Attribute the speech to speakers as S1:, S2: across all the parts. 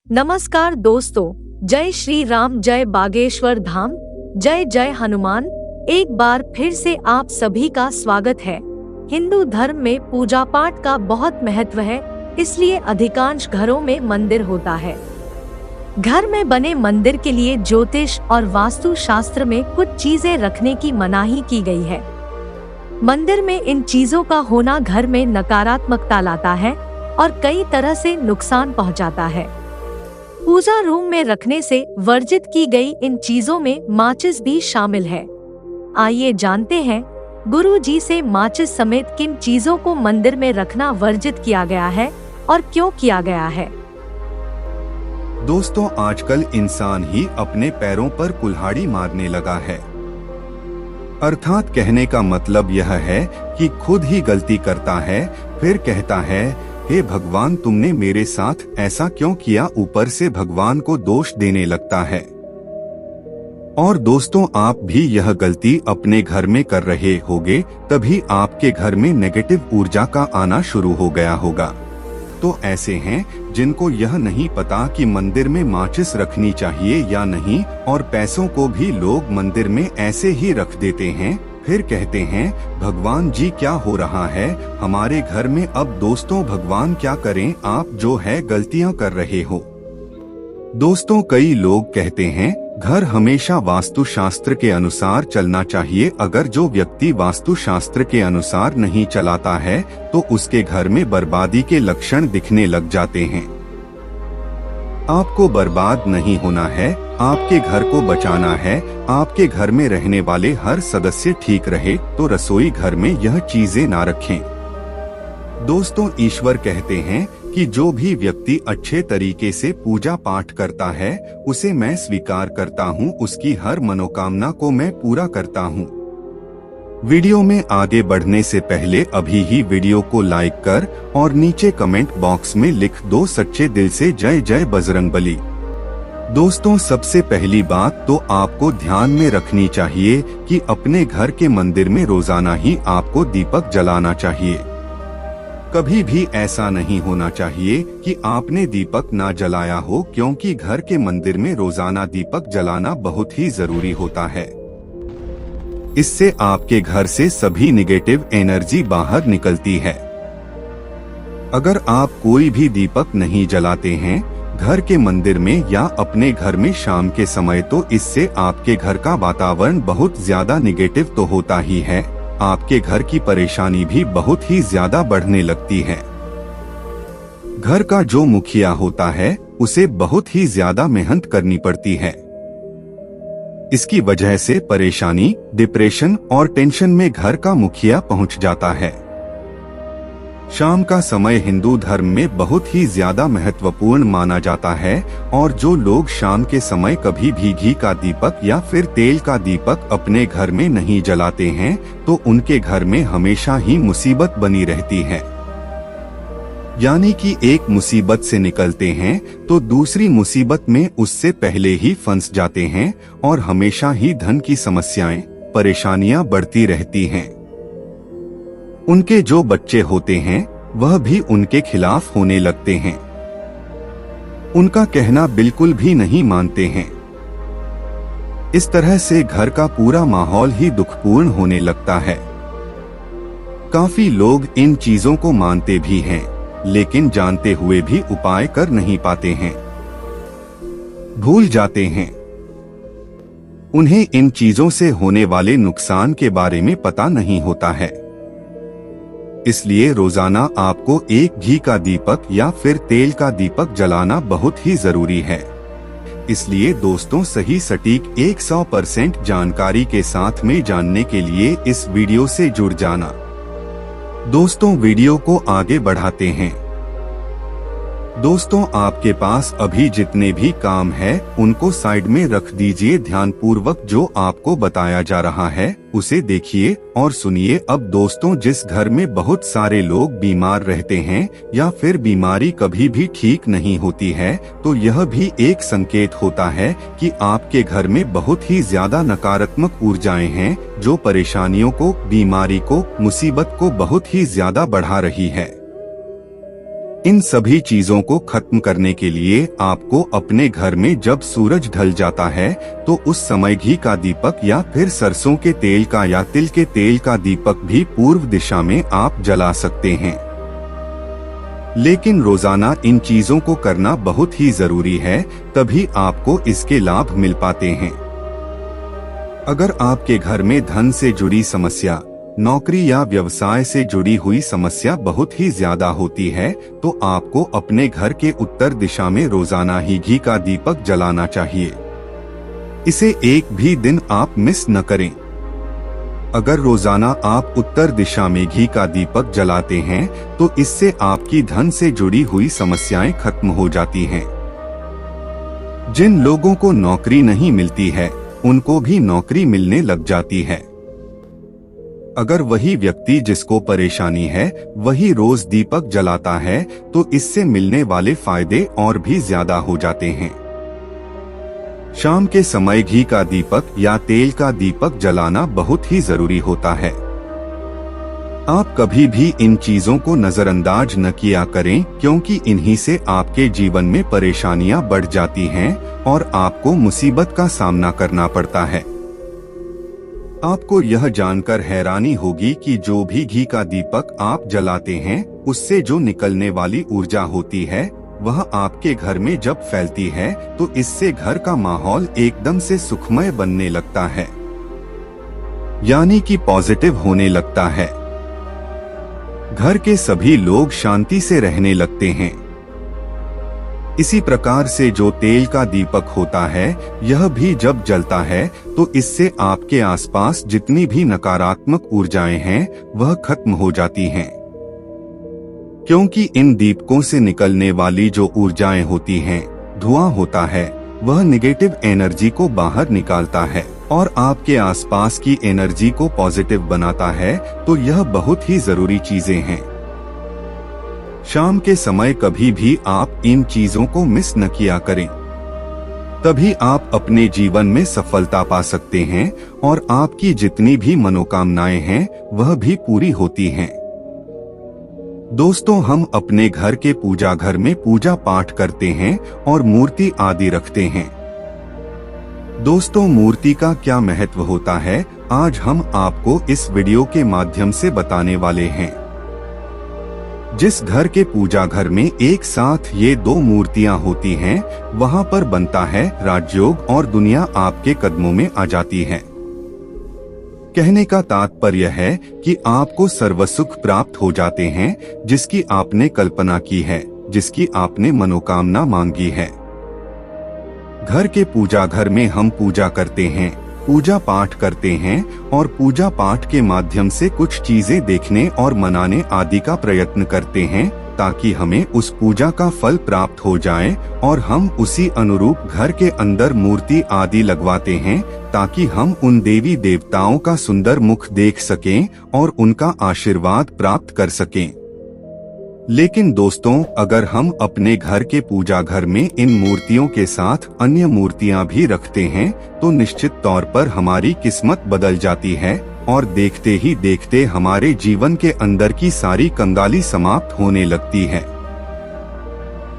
S1: नमस्कार दोस्तों, जय श्री राम, जय बागेश्वर धाम, जय जय हनुमान। एक बार फिर से आप सभी का स्वागत है। हिंदू धर्म में पूजा पाठ का बहुत महत्व है, इसलिए अधिकांश घरों में मंदिर होता है। घर में बने मंदिर के लिए ज्योतिष और वास्तु शास्त्र में कुछ चीजें रखने की मनाही की गई है। मंदिर में इन चीजों का होना घर में नकारात्मकता लाता है और कई तरह से नुकसान पहुंचाता है। पूजा रूम में रखने से वर्जित की गई इन चीजों में माचिस भी शामिल है। आइए जानते हैं गुरु जी से माचिस समेत किन चीजों को मंदिर में रखना वर्जित किया गया है और क्यों किया गया है।
S2: दोस्तों, आजकल इंसान ही अपने पैरों पर कुल्हाड़ी मारने लगा है। अर्थात कहने का मतलब यह है कि खुद ही गलती करता है, फिर कहता है, हे भगवान, तुमने मेरे साथ ऐसा क्यों किया। ऊपर से भगवान को दोष देने लगता है। और दोस्तों, आप भी यह गलती अपने घर में कर रहे होंगे, तभी आपके घर में नेगेटिव ऊर्जा का आना शुरू हो गया होगा। तो ऐसे हैं जिनको यह नहीं पता कि मंदिर में माचिस रखनी चाहिए या नहीं, और पैसों को भी लोग मंदिर में ऐसे ही रख देते हैं, फिर कहते हैं, भगवान जी क्या हो रहा है हमारे घर में। अब दोस्तों, भगवान क्या करें, आप जो है गलतियां कर रहे हो। दोस्तों, कई लोग कहते हैं घर हमेशा वास्तु शास्त्र के अनुसार चलना चाहिए। अगर जो व्यक्ति वास्तु शास्त्र के अनुसार नहीं चलाता है तो उसके घर में बर्बादी के लक्षण दिखने लग जाते हैं। आपको बर्बाद नहीं होना है, आपके घर को बचाना है। आपके घर में रहने वाले हर सदस्य ठीक रहे तो रसोई घर में यह चीजें ना रखें। दोस्तों, ईश्वर कहते हैं कि जो भी व्यक्ति अच्छे तरीके से पूजा पाठ करता है उसे मैं स्वीकार करता हूँ, उसकी हर मनोकामना को मैं पूरा करता हूँ। वीडियो में आगे बढ़ने से पहले अभी ही वीडियो को लाइक कर और नीचे कमेंट बॉक्स में लिख दो सच्चे दिल से जय जय बजरंगबली। दोस्तों, सबसे पहली बात तो आपको ध्यान में रखनी चाहिए कि अपने घर के मंदिर में रोजाना ही आपको दीपक जलाना चाहिए। कभी भी ऐसा नहीं होना चाहिए कि आपने दीपक ना जलाया हो, क्योंकि घर के मंदिर में रोजाना दीपक जलाना बहुत ही जरूरी होता है। इससे आपके घर से सभी निगेटिव एनर्जी बाहर निकलती है। अगर आप कोई भी दीपक नहीं जलाते हैं घर के मंदिर में या अपने घर में शाम के समय, तो इससे आपके घर का वातावरण बहुत ज्यादा निगेटिव तो होता ही है, आपके घर की परेशानी भी बहुत ही ज्यादा बढ़ने लगती है। घर का जो मुखिया होता है उसे बहुत ही ज्यादा मेहनत करनी पड़ती है। इसकी वजह से परेशानी, डिप्रेशन और टेंशन में घर का मुखिया पहुंच जाता है। शाम का समय हिंदू धर्म में बहुत ही ज्यादा महत्वपूर्ण माना जाता है, और जो लोग शाम के समय कभी भी घी का दीपक या फिर तेल का दीपक अपने घर में नहीं जलाते हैं तो उनके घर में हमेशा ही मुसीबत बनी रहती है। यानी कि एक मुसीबत से निकलते हैं तो दूसरी मुसीबत में उससे पहले ही फंस जाते हैं, और हमेशा ही धन की समस्याएं, परेशानियां बढ़ती रहती हैं। उनके जो बच्चे होते हैं वह भी उनके खिलाफ होने लगते हैं, उनका कहना बिल्कुल भी नहीं मानते हैं। इस तरह से घर का पूरा माहौल ही दुखपूर्ण होने लगता है। काफी लोग इन चीजों को मानते भी हैं, लेकिन जानते हुए भी उपाय कर नहीं पाते हैं, भूल जाते हैं। उन्हें इन चीजों से होने वाले नुकसान के बारे में पता नहीं होता है। इसलिए रोजाना आपको एक घी का दीपक या फिर तेल का दीपक जलाना बहुत ही जरूरी है। इसलिए दोस्तों, सही सटीक 100% जानकारी के साथ में जानने के लिए इस वीडियो से जुड़ जाना। दोस्तों, वीडियो को आगे बढ़ाते हैं। दोस्तों, आपके पास अभी जितने भी काम है उनको साइड में रख दीजिए। ध्यानपूर्वक जो आपको बताया जा रहा है उसे देखिए और सुनिए। अब दोस्तों, जिस घर में बहुत सारे लोग बीमार रहते हैं या फिर बीमारी कभी भी ठीक नहीं होती है, तो यह भी एक संकेत होता है कि आपके घर में बहुत ही ज्यादा नकारात्मक ऊर्जाएं हैं, जो परेशानियों को, बीमारी को, मुसीबत को बहुत ही ज्यादा बढ़ा रही है। इन सभी चीजों को खत्म करने के लिए आपको अपने घर में जब सूरज ढल जाता है तो उस समय घी का दीपक या फिर सरसों के तेल का या तिल के तेल का दीपक भी पूर्व दिशा में आप जला सकते हैं। लेकिन रोजाना इन चीजों को करना बहुत ही जरूरी है, तभी आपको इसके लाभ मिल पाते हैं। अगर आपके घर में धन से जुड़ी समस्या, नौकरी या व्यवसाय से जुड़ी हुई समस्या बहुत ही ज्यादा होती है तो आपको अपने घर के उत्तर दिशा में रोजाना ही घी का दीपक जलाना चाहिए। इसे एक भी दिन आप मिस न करें। अगर रोजाना आप उत्तर दिशा में घी का दीपक जलाते हैं तो इससे आपकी धन से जुड़ी हुई समस्याएं खत्म हो जाती हैं। जिन लोगों को नौकरी नहीं मिलती है उनको भी नौकरी मिलने लग जाती है। अगर वही व्यक्ति जिसको परेशानी है वही रोज दीपक जलाता है तो इससे मिलने वाले फायदे और भी ज्यादा हो जाते हैं। शाम के समय घी का दीपक या तेल का दीपक जलाना बहुत ही जरूरी होता है। आप कभी भी इन चीजों को नजरअंदाज न किया करें, क्योंकि इन्हीं से आपके जीवन में परेशानियां बढ़ जाती हैं और आपको मुसीबत का सामना करना पड़ता है। आपको यह जानकर हैरानी होगी कि जो भी घी का दीपक आप जलाते हैं उससे जो निकलने वाली ऊर्जा होती है वह आपके घर में जब फैलती है तो इससे घर का माहौल एकदम से सुखमय बनने लगता है, यानी कि पॉजिटिव होने लगता है। घर के सभी लोग शांति से रहने लगते हैं। इसी प्रकार से जो तेल का दीपक होता है यह भी जब जलता है तो इससे आपके आसपास जितनी भी नकारात्मक ऊर्जाएं हैं वह खत्म हो जाती हैं, क्योंकि इन दीपकों से निकलने वाली जो ऊर्जाएं होती हैं, धुआं होता है, वह नेगेटिव एनर्जी को बाहर निकालता है और आपके आसपास की एनर्जी को पॉजिटिव बनाता है। तो यह बहुत ही जरूरी चीजें हैं। शाम के समय कभी भी आप इन चीजों को मिस न किया करें, तभी आप अपने जीवन में सफलता पा सकते हैं और आपकी जितनी भी मनोकामनाएं हैं वह भी पूरी होती हैं। दोस्तों, हम अपने घर के पूजा घर में पूजा पाठ करते हैं और मूर्ति आदि रखते हैं। दोस्तों, मूर्ति का क्या महत्व होता है आज हम आपको इस वीडियो के माध्यम से बताने वाले हैं। जिस घर के पूजा घर में एक साथ ये दो मूर्तियां होती हैं, वहां पर बनता है राजयोग और दुनिया आपके कदमों में आ जाती है। कहने का तात्पर्य है कि आपको सर्वसुख प्राप्त हो जाते हैं जिसकी आपने कल्पना की है, जिसकी आपने मनोकामना मांगी है। घर के पूजा घर में हम पूजा करते हैं, पूजा पाठ करते हैं और पूजा पाठ के माध्यम से कुछ चीजें देखने और मनाने आदि का प्रयत्न करते हैं ताकि हमें उस पूजा का फल प्राप्त हो जाए और हम उसी अनुरूप घर के अंदर मूर्ति आदि लगवाते हैं ताकि हम उन देवी देवताओं का सुंदर मुख देख सकें और उनका आशीर्वाद प्राप्त कर सकें। लेकिन दोस्तों, अगर हम अपने घर के पूजा घर में इन मूर्तियों के साथ अन्य मूर्तियां भी रखते हैं तो निश्चित तौर पर हमारी किस्मत बदल जाती है और देखते ही देखते हमारे जीवन के अंदर की सारी कंगाली समाप्त होने लगती है।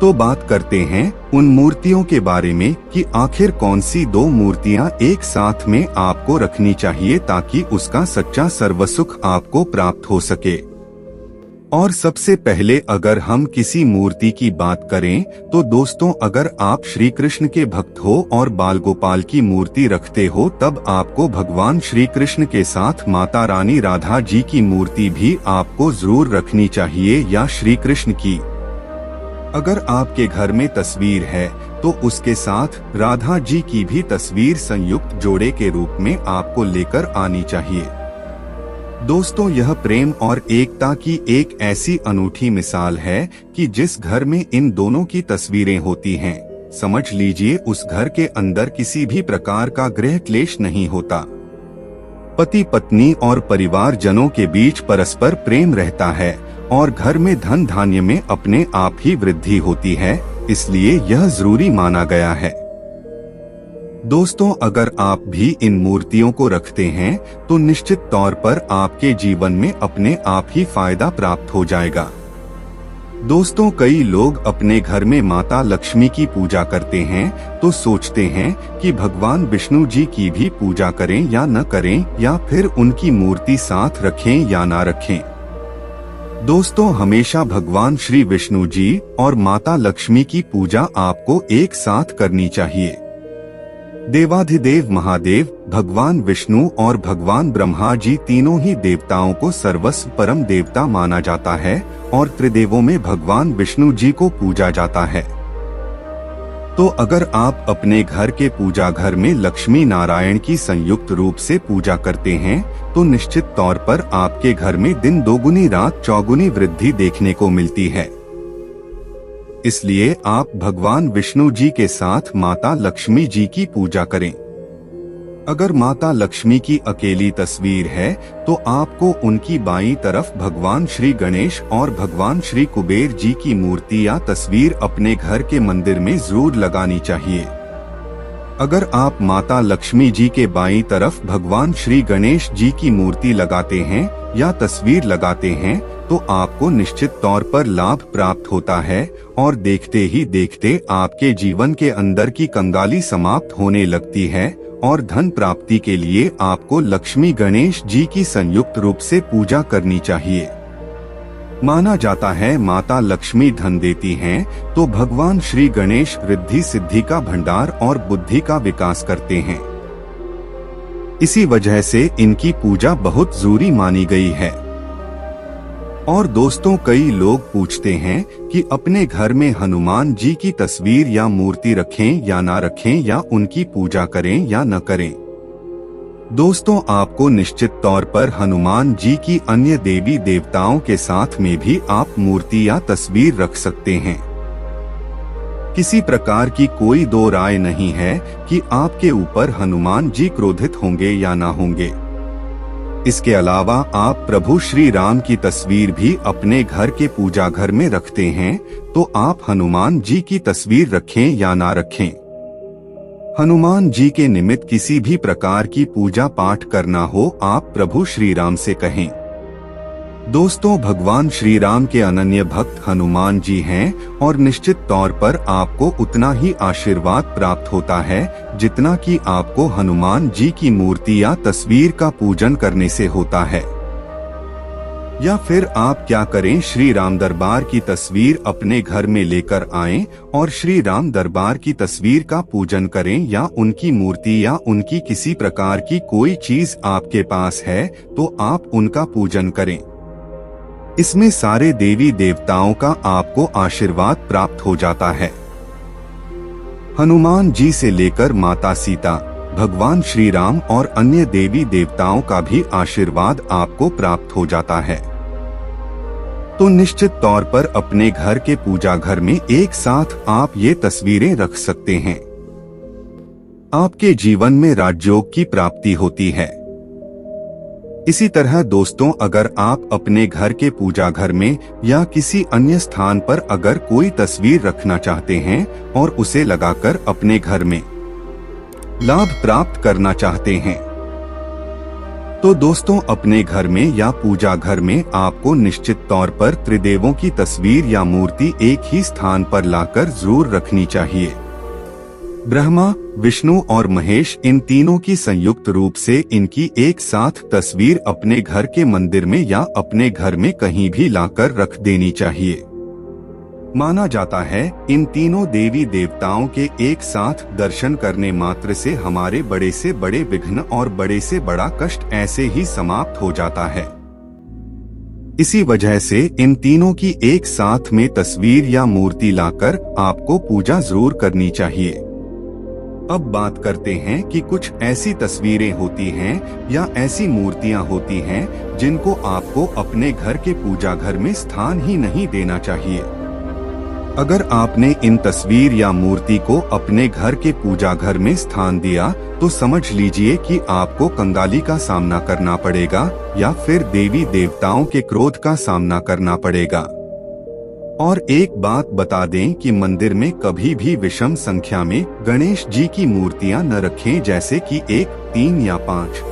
S2: तो बात करते हैं उन मूर्तियों के बारे में कि आखिर कौन सी दो मूर्तियां एक साथ में आपको रखनी चाहिए ताकि उसका सच्चा सर्वसुख आपको प्राप्त हो सके। और सबसे पहले अगर हम किसी मूर्ति की बात करें तो दोस्तों, अगर आप श्री कृष्ण के भक्त हो और बाल गोपाल की मूर्ति रखते हो तब आपको भगवान श्री कृष्ण के साथ माता रानी राधा जी की मूर्ति भी आपको जरूर रखनी चाहिए या श्री कृष्ण की। अगर आपके घर में तस्वीर है तो उसके साथ राधा जी की भी तस्वीर संयुक्त जोड़े के रूप में आपको लेकर आनी चाहिए। दोस्तों, यह प्रेम और एकता की एक ऐसी अनूठी मिसाल है कि जिस घर में इन दोनों की तस्वीरें होती हैं, समझ लीजिए उस घर के अंदर किसी भी प्रकार का गृह क्लेश नहीं होता। पति पत्नी और परिवार जनों के बीच परस्पर प्रेम रहता है और घर में धन धान्य में अपने आप ही वृद्धि होती है, इसलिए यह जरूरी माना गया है। दोस्तों, अगर आप भी इन मूर्तियों को रखते हैं तो निश्चित तौर पर आपके जीवन में अपने आप ही फायदा प्राप्त हो जाएगा। दोस्तों, कई लोग अपने घर में माता लक्ष्मी की पूजा करते हैं तो सोचते हैं कि भगवान विष्णु जी की भी पूजा करें या न करें, या फिर उनकी मूर्ति साथ रखें या ना रखें। दोस्तों, हमेशा भगवान श्री विष्णु जी और माता लक्ष्मी की पूजा आपको एक साथ करनी चाहिए। देवाधिदेव महादेव, भगवान विष्णु और भगवान ब्रह्मा जी तीनों ही देवताओं को सर्वस्व परम देवता माना जाता है और त्रिदेवों में भगवान विष्णु जी को पूजा जाता है। तो अगर आप अपने घर के पूजा घर में लक्ष्मी नारायण की संयुक्त रूप से पूजा करते हैं तो निश्चित तौर पर आपके घर में दिन दोगुनी रात चौगुनी वृद्धि देखने को मिलती है। इसलिए आप भगवान विष्णु जी के साथ माता लक्ष्मी जी की पूजा करें। अगर माता लक्ष्मी की अकेली तस्वीर है तो आपको उनकी बाईं तरफ भगवान श्री गणेश और भगवान श्री कुबेर जी की मूर्ति या तस्वीर अपने घर के मंदिर में जरूर लगानी चाहिए। अगर आप माता लक्ष्मी जी के बाईं तरफ भगवान श्री गणेश जी की मूर्ति लगाते हैं या तस्वीर लगाते हैं तो आपको निश्चित तौर पर लाभ प्राप्त होता है और देखते ही देखते आपके जीवन के अंदर की कंगाली समाप्त होने लगती है और धन प्राप्ति के लिए आपको लक्ष्मी गणेश जी की संयुक्त रूप से पूजा करनी चाहिए। माना जाता है माता लक्ष्मी धन देती हैं तो भगवान श्री गणेश रिद्धि सिद्धि का भंडार और बुद्धि का विकास करते हैं। इसी वजह से इनकी पूजा बहुत जरूरी मानी गई है। और दोस्तों, कई लोग पूछते हैं कि अपने घर में हनुमान जी की तस्वीर या मूर्ति रखें या ना रखें, या उनकी पूजा करें या न करें। दोस्तों, आपको निश्चित तौर पर हनुमान जी की अन्य देवी देवताओं के साथ में भी आप मूर्ति या तस्वीर रख सकते हैं। किसी प्रकार की कोई दो राय नहीं है कि आपके ऊपर हनुमान जी क्रोधित होंगे या ना होंगे। इसके अलावा आप प्रभु श्री राम की तस्वीर भी अपने घर के पूजा घर में रखते हैं तो आप हनुमान जी की तस्वीर रखें या ना रखें। हनुमान जी के निमित्त किसी भी प्रकार की पूजा पाठ करना हो आप प्रभु श्री राम से कहें। दोस्तों, भगवान श्री राम के अनन्य भक्त हनुमान जी हैं और निश्चित तौर पर आपको उतना ही आशीर्वाद प्राप्त होता है जितना कि आपको हनुमान जी की मूर्ति या तस्वीर का पूजन करने से होता है। या फिर आप क्या करें, श्री राम दरबार की तस्वीर अपने घर में लेकर आएं और श्री राम दरबार की तस्वीर का पूजन करें, या उनकी मूर्ति या उनकी किसी प्रकार की कोई चीज आपके पास है तो आप उनका पूजन करें। इसमें सारे देवी देवताओं का आपको आशीर्वाद प्राप्त हो जाता है। हनुमान जी से लेकर माता सीता, भगवान श्री राम और अन्य देवी देवताओं का भी आशीर्वाद आपको प्राप्त हो जाता है। तो निश्चित तौर पर अपने घर के पूजा घर में एक साथ आप ये तस्वीरें रख सकते हैं। आपके जीवन में राजयोग की प्राप्ति होती है। इसी तरह दोस्तों, अगर आप अपने घर के पूजा घर में या किसी अन्य स्थान पर अगर कोई तस्वीर रखना चाहते हैं और उसे लगाकर अपने घर में लाभ प्राप्त करना चाहते हैं तो दोस्तों, अपने घर में या पूजा घर में आपको निश्चित तौर पर त्रिदेवों की तस्वीर या मूर्ति एक ही स्थान पर लाकर जरूर रखनी चाहिए। ब्रह्मा, विष्णु और महेश, इन तीनों की संयुक्त रूप से इनकी एक साथ तस्वीर अपने घर के मंदिर में या अपने घर में कहीं भी लाकर रख देनी चाहिए। माना जाता है इन तीनों देवी देवताओं के एक साथ दर्शन करने मात्र से हमारे बड़े से बड़े विघ्न और बड़े से बड़ा कष्ट ऐसे ही समाप्त हो जाता है। इसी वजह से इन तीनों की एक साथ में तस्वीर या मूर्ति लाकर आपको पूजा जरूर करनी चाहिए। अब बात करते हैं कि कुछ ऐसी तस्वीरें होती हैं या ऐसी मूर्तियां होती हैं जिनको आपको अपने घर के पूजा घर में स्थान ही नहीं देना चाहिए। अगर आपने इन तस्वीर या मूर्ति को अपने घर के पूजा घर में स्थान दिया तो समझ लीजिए कि आपको कंगाली का सामना करना पड़ेगा या फिर देवी देवताओं के क्रोध का सामना करना पड़ेगा। और एक बात बता दें कि मंदिर में कभी भी विषम संख्या में गणेश जी की मूर्तियां न रखें, जैसे कि 1, 3 या 5।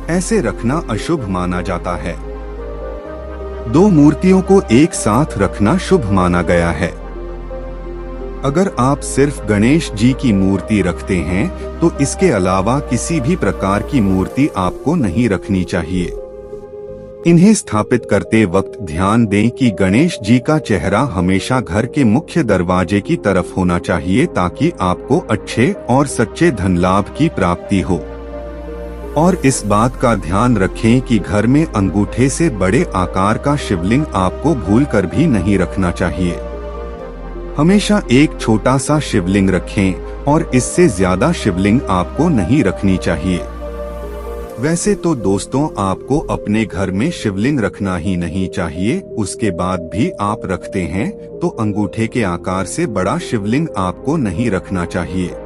S2: ऐसे रखना अशुभ माना जाता है। दो मूर्तियों को एक साथ रखना शुभ माना गया है। अगर आप सिर्फ गणेश जी की मूर्ति रखते हैं तो इसके अलावा किसी भी प्रकार की मूर्ति आपको नहीं रखनी चाहिए। इन्हें स्थापित करते वक्त ध्यान दें कि गणेश जी का चेहरा हमेशा घर के मुख्य दरवाजे की तरफ होना चाहिए ताकि आपको अच्छे और सच्चे धन लाभ की प्राप्ति हो। और इस बात का ध्यान रखें कि घर में अंगूठे से बड़े आकार का शिवलिंग आपको भूलकर भी नहीं रखना चाहिए। हमेशा एक छोटा सा शिवलिंग रखें और इससे ज्यादा शिवलिंग आपको नहीं रखनी चाहिए। वैसे तो दोस्तों आपको अपने घर में शिवलिंग रखना ही नहीं चाहिए, उसके बाद भी आप रखते हैं तो अंगूठे के आकार से बड़ा शिवलिंग आपको नहीं रखना चाहिए।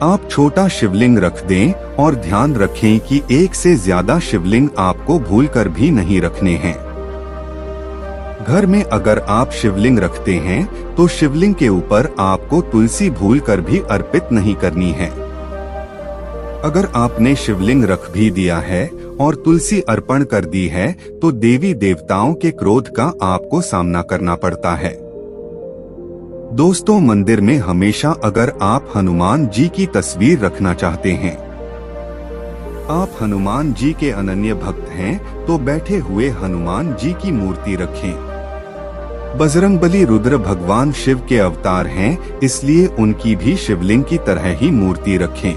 S2: आप छोटा शिवलिंग रख दें और ध्यान रखें कि एक से ज्यादा शिवलिंग आपको भूलकर भी नहीं रखने हैं। घर में अगर आप शिवलिंग रखते हैं तो शिवलिंग के ऊपर आपको तुलसी भूलकर भी अर्पित नहीं करनी है। अगर आपने शिवलिंग रख भी दिया है और तुलसी अर्पण कर दी है तो देवी देवताओं के क्रोध का आपको सामना करना पड़ता है। दोस्तों मंदिर में हमेशा अगर आप हनुमान जी की तस्वीर रखना चाहते हैं, आप हनुमान जी के अनन्य भक्त हैं तो बैठे हुए हनुमान जी की मूर्ति रखें। बजरंगबली रुद्र भगवान शिव के अवतार हैं, इसलिए उनकी भी शिवलिंग की तरह ही मूर्ति रखें।